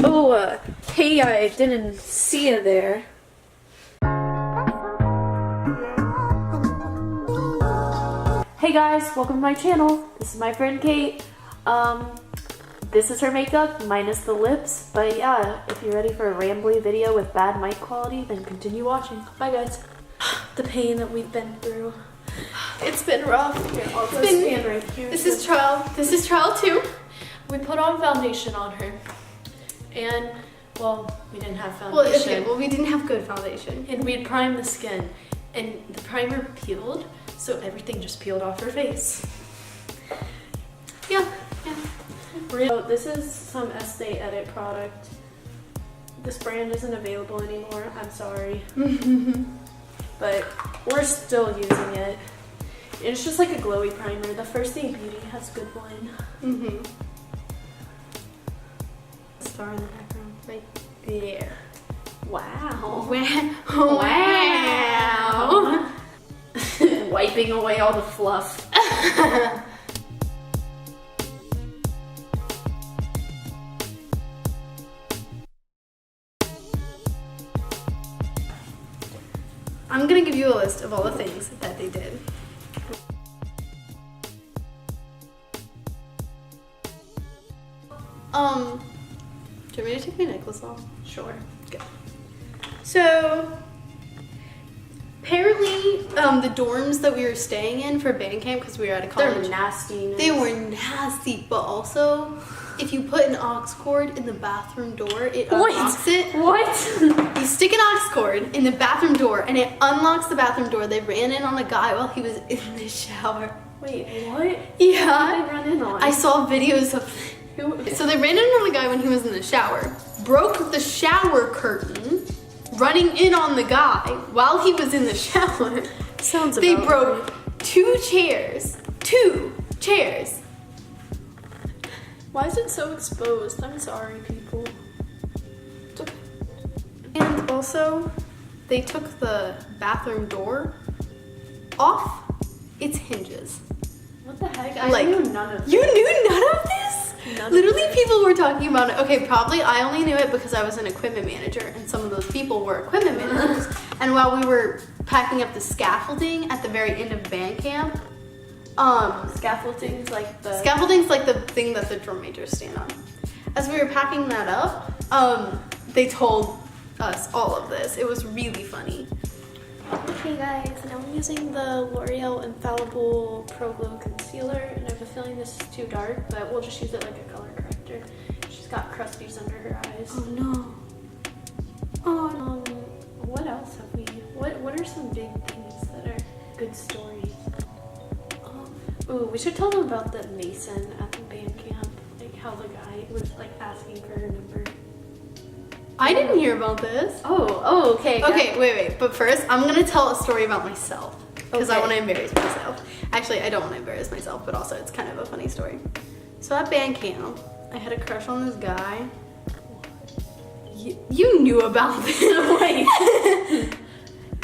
Oh, hey, I didn't see you there. Hey guys, welcome to my channel. This is my friend Kate. This is her makeup, minus the lips. But yeah, if you're ready for a rambly video with bad mic quality, then continue watching. Bye guys. The pain that we've been through. It's been rough. Here, I'll go stand right here. This is trial 2. We put on foundation on her. And, well, we didn't have foundation. Well, we didn't have good foundation. And we had primed the skin. And the primer peeled, so everything just peeled off her face. Yeah. So this is some Estee Edit product. This brand isn't available anymore. I'm sorry. But we're still using it. It's just like a glowy primer. The First Aid Beauty has a good one. Star in the background. Right there. Wow. Wow. Wiping away all the fluff. I'm gonna give you a list of all the things that they did. Do you want me to take my necklace off? Sure. Good. So, apparently, the dorms that we were staying in for band camp, because we were at a college. They're nasty. They were nasty, but also, if you put an aux cord in the bathroom door, it unlocks it. What? You stick an aux cord in the bathroom door, and it unlocks the bathroom door. They ran in on a guy while he was in the shower. Wait, what? Yeah. What did they run in on? I saw videos of. So they ran in on the guy when he was in the shower, broke the shower curtain, running in on the guy while he was in the shower. Sounds about They broke right. 2 chairs. 2 chairs. Why is it so exposed? I'm sorry, people. And also, they took the bathroom door off its hinges. What the heck? I knew none of this. You knew none of this? Literally, of people were talking about it. Okay, probably I only knew it because I was an equipment manager, and some of those people were equipment managers. And while we were packing up the scaffolding at the very end of band camp, Scaffolding's like the... Scaffolding's like the thing that the drum majors stand on. As we were packing that up, they told us all of this. It was really funny. Okay guys, now I'm using the L'Oreal Infallible Pro Glow Concealer, and I have a feeling this is too dark, but we'll just use it like a color corrector. She's got crusties under her eyes. Oh no. Oh, what else have we... What are some big things that are good stories? Ooh, we should tell them about the Mason at the band camp. Like how the guy was like asking for her number. I didn't hear about this. Oh, okay. Okay, wait. But first, I'm gonna tell a story about myself. Because I Okay. want to embarrass myself. Actually, I don't want to embarrass myself, but also it's kind of a funny story. So at band camp, I had a crush on this guy. You knew about this. Wait.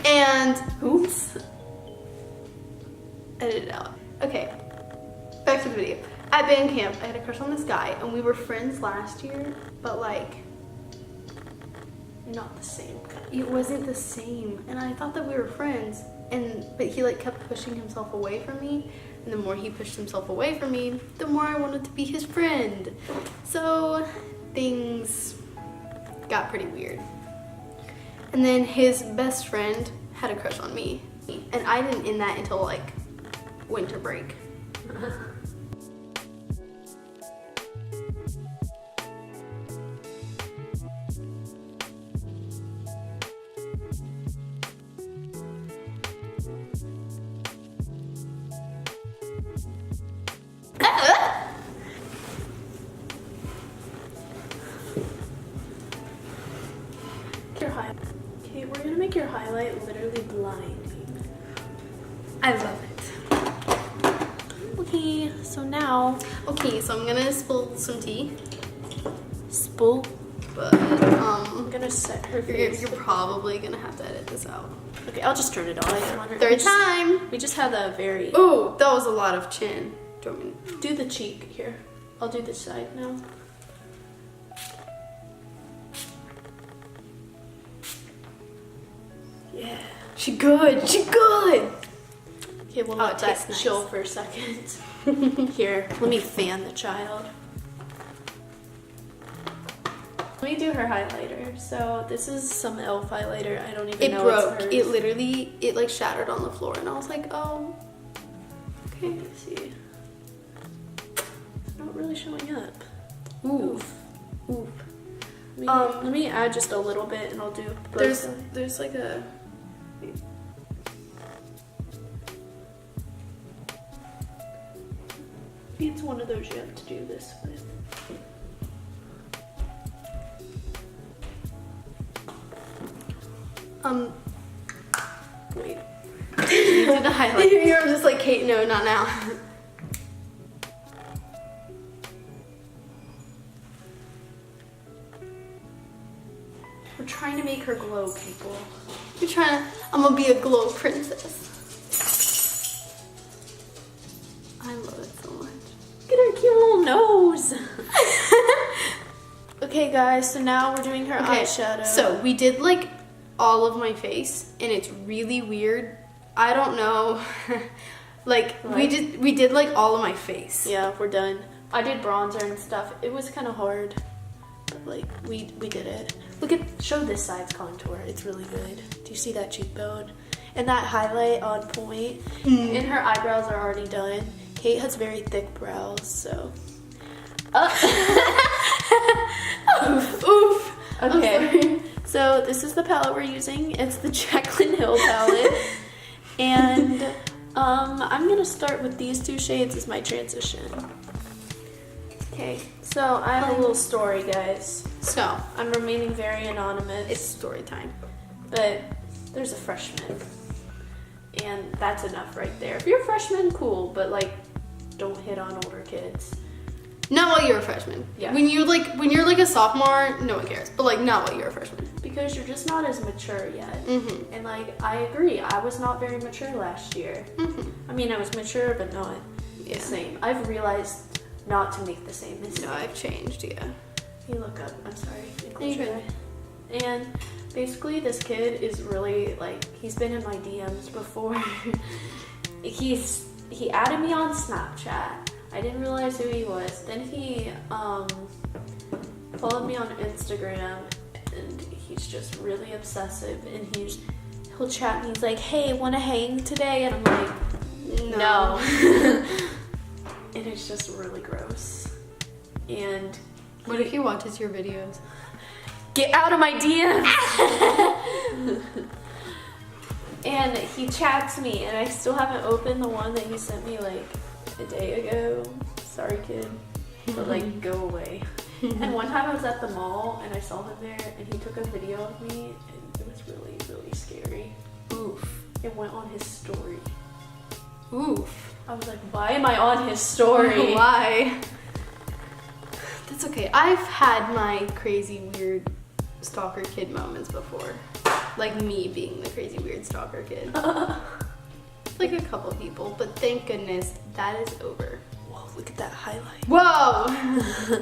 And, oops. Edit it out. Okay, back to the video. At band camp, I had a crush on this guy, and we were friends last year, but like, Not the same. it wasn't the same. And I thought that we were friends, but he like kept pushing himself away from me, and the more he pushed himself away from me, the more I wanted to be his friend. So things got pretty weird. And then his best friend had a crush on me, and I didn't end that until like winter break. Okay, we're gonna make your highlight literally blinding. I love it. Okay, so now... Okay, so I'm gonna spill some tea. Spool. But, I'm gonna set her face. you're probably gonna have to edit this out. Okay, I'll just turn it off. Third time. We just had a very... Ooh, that was a lot of chin. Do you want me Do the cheek here. I'll do this side now. Yeah. She good. She good. Okay, we'll Oh, let it that tastes nice. chill for a second. Here, let me fan the child. Let me do her highlighter. So this is some e.l.f. highlighter. I don't even It know broke. it's It hers. literally, it like shattered on the floor, and I was like, oh. Okay. Let me see. It's not really showing up. Oof. Oof. Let me add just a little bit, and I'll do. Both sides. There's like a. It's one of those you have to do this with. Wait. You do the highlight. You're just like, Kate, no, not now. We're trying to make her glow, people. You're trying to, I'm gonna be a glow princess. I love it so much. Look at her cute little nose. Okay, guys, so now we're doing her eyeshadow. So we did like all of my face, and it's really weird. I don't know. Like we did like all of my face. Yeah, we're done. I did bronzer and stuff. It was kind of hard, but like we did it. Look at, show this side's contour. It's really good. Do you see that cheekbone? And that highlight on point. And her eyebrows are already done. Kate has very thick brows, so. Oof. Okay. So this is the palette we're using. It's the Jaclyn Hill palette. And I'm gonna start with these two shades as my transition. Okay, so I have a little story, guys. So I'm remaining very anonymous. it's story time. But there's a freshman. And that's enough right there. If you're a freshman, cool, but like, don't hit on older kids. Not while you're a freshman. Yeah. When you're like a sophomore, no one cares. But like not while you're a freshman. Because you're just not as mature yet. Mm-hmm. And like, I agree, I was not very mature last year. Mm-hmm. I mean, I was mature, but not the same. I've realized not to make the same mistake. No, I've changed, yeah. You look up, I'm sorry. You're good. And basically this kid is really like, he's been in my DMs before. He added me on Snapchat. I didn't realize who he was. Then he followed me on Instagram, and he's just really obsessive, and he'll chat me. He's like, hey, wanna hang today? And I'm like, no. And it's just really gross. And What if he watches your videos? get out of my DMs. And he chats me, and I still haven't opened the one that he sent me like a day ago. Sorry, kid, but like, go away. And one time I was at the mall, and I saw him there, and he took a video of me, and it was really, really scary. Oof. It went on his story. Oof. I was like, why am I on his story? Why? That's okay. I've had my crazy weird stalker kid moments before. Like me being the crazy weird stalker kid. Like a couple people, but thank goodness that is over. Whoa, look at that highlight. Whoa!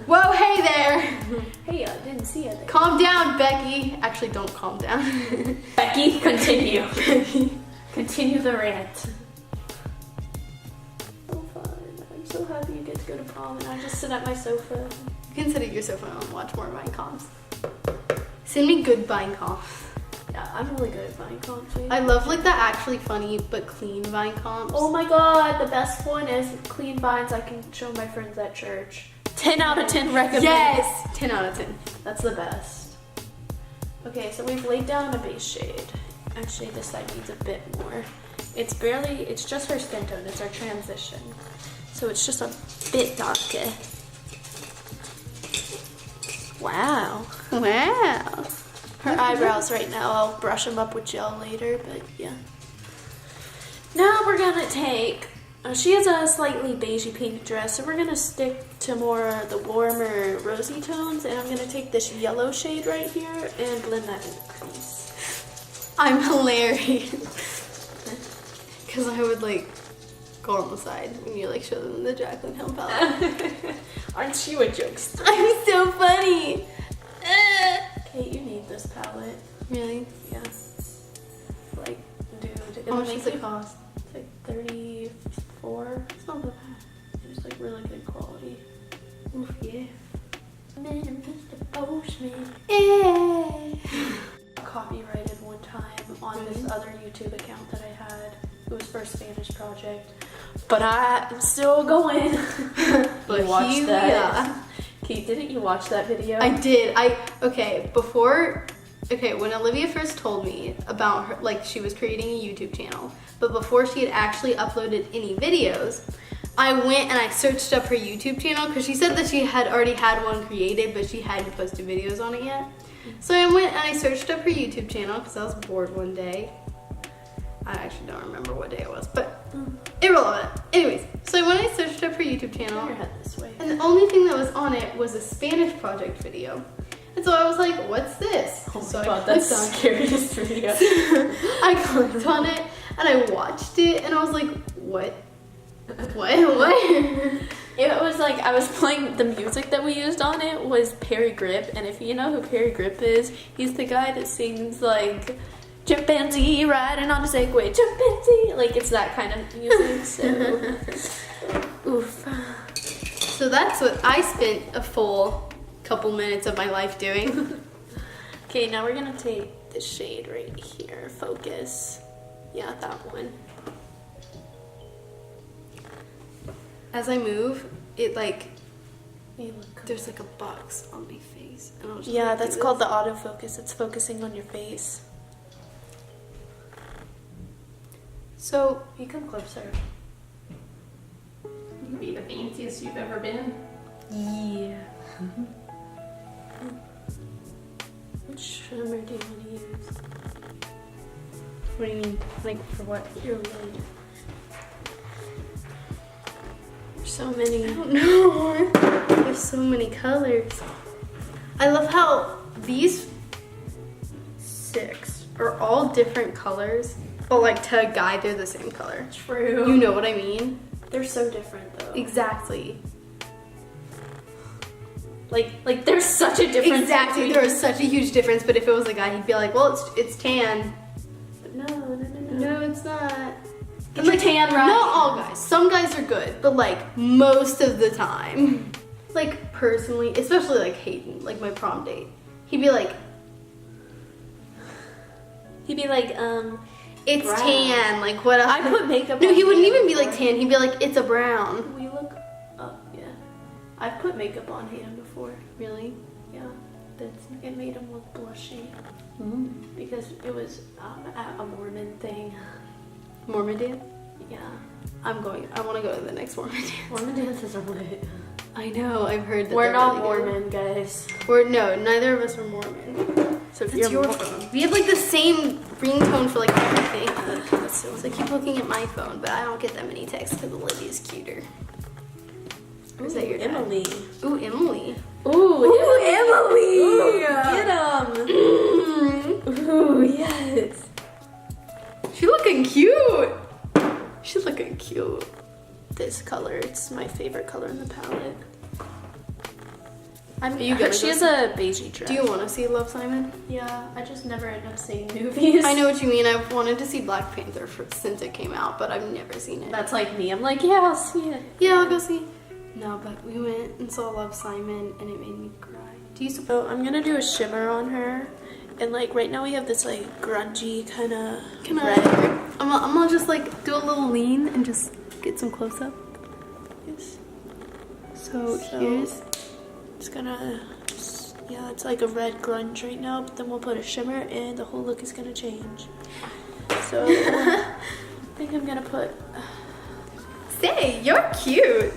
Whoa, hey there! Hey, I didn't see it. Calm down, Becky. Actually, don't calm down. Becky, continue. Continue the rant. So fun. I'm so happy you get to go to prom, and I just sit at my sofa. You can sit at your sofa and watch more Vine comps. Send me good Vine comps. Yeah, I'm really good at Vine comps. I love like the actually funny but clean Vine comps. Oh my god, the best one is clean vines I can show my friends at church. 10 out of 10 recommend. Yes! 10 out of 10. That's the best. Okay, so we've laid down a base shade. Actually, this side needs a bit more. It's just her skin tone. It's our transition. So it's just a bit darker. Wow. Wow. Her eyebrows right now, I'll brush them up with gel later, but yeah. Now we're gonna take, she has a slightly beigey pink dress, so we're gonna stick to more the warmer rosy tones, and I'm gonna take this yellow shade right here and blend that in the crease. I'm hilarious. Because I would like go on the side when you like show them the Jaclyn Hill palette. Aren't you a jokester? I'm so funny. Kate, you need this palette. Really? Yeah. much does it cost? It's like 34. It's not that bad. It's like really good quality. Oof, yeah. Man, Mr. Postman. Copyrighted one time on this other YouTube account that I had. It was for a Spanish project. But I'm still going. But you watched here that. we are. Kate, didn't you watch that video? I did. When Olivia first told me about her, like she was creating a YouTube channel, but before she had actually uploaded any videos, I went and I searched up her YouTube channel because she said that she had already had one created, but she hadn't posted videos on it yet. So I went and I searched up her YouTube channel because I was bored one day. I actually don't remember what day it was, but irrelevant. Anyways, so when I searched up her YouTube channel, Turn your head this way. and the only thing that was on it was a Spanish project video. And so I was like, what's this? Oh my so god, that's the scariest video. I clicked on it and I watched it and I was like, what? What? It was like, I was playing, the music that we used on it was Perry Grip, and if you know who Perry Grip is, he's the guy that sings like, chimpanzee riding on a Segway, chimpanzee, like it's that kind of music, so, oof. So that's what I spent a full couple minutes of my life doing. Okay, now we're gonna take this shade right here, focus, yeah, that one. As I move, it like, Hey, look. there's like a box on my face. And I'll just Yeah, like, that's do called this. the autofocus, it's focusing on your face. So, You come closer. You be the fanciest you've ever been. yeah. What shimmer do you want to use? What do you mean? Like, for what? Your lid. There's so many. I don't know. There's so many colors. I love how these 6 are all different colors, but like to a guy, they're the same color. True. You know what I mean? They're so different though. Exactly. Like there's such a difference. Exactly. between- There was such a huge difference, but if it was a guy, he'd be like, well, it's tan. But no. No, it's not. Get your tan right. Not all guys. Some guys are good, but like most of the time. Like personally, especially like Hayden, like my prom date, he'd be like, it's brown. tan. Like what else? I put makeup No, on he wouldn't him even be like before. tan. He'd be like, it's a brown. Will you look up? Yeah. I've put makeup on him before. Really? Yeah. It made him look blushy. Because it was at a Mormon thing. Mormon dance? Yeah. I want to go to the next Mormon dance. Mormon dances are lit. I know. I've heard that. We're they're not really good. Mormon, guys. No, neither of us are Mormon. So if That's your Mor- phone. We have like the same ringtone for like everything. That's so So I keep looking at my phone, but I don't get that many texts because Olivia's cuter. Or is that your dad? Emily. Ooh, Emily. Ooh, Emily. Ooh, Get him. Ooh, yes. She's looking cute. She's looking cute. This color, it's my favorite color in the palette. You gonna She go has a beigey dress. Do you want to see Love, Simon? Yeah, I just never end up seeing movies. I know what you mean. I've wanted to see Black Panther since it came out, but I've never seen it. That's like me. I'm like, yeah, I'll see it. Yeah, I'll go see. No, but we went and saw Love, Simon, and it made me cry. Do you suppose? So I'm gonna do a shimmer on her. And like right now we have this like grungy kind of Can red. I'm gonna just like do a little lean and just get some close up. Yes. So So- here's. It's gonna, yeah, it's like a red grunge right now, but then we'll put a shimmer and the whole look is gonna change. So I think I'm gonna put, Say, you're cute.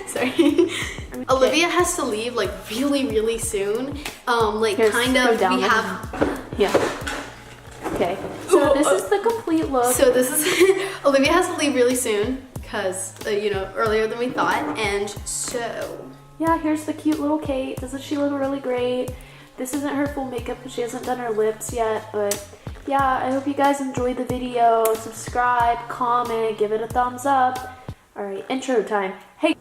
Sorry. Olivia has to leave like really, really soon. Like Here's- kind go of. down We the- have. yeah. Okay. So this is the complete look. So this is Olivia has to leave really soon because earlier than we thought, and so. Yeah, here's the cute little Kate. Doesn't she look really great? This isn't her full makeup because she hasn't done her lips yet, but yeah, I hope you guys enjoyed the video. Subscribe, comment, give it a thumbs up. All right, intro time. Hey.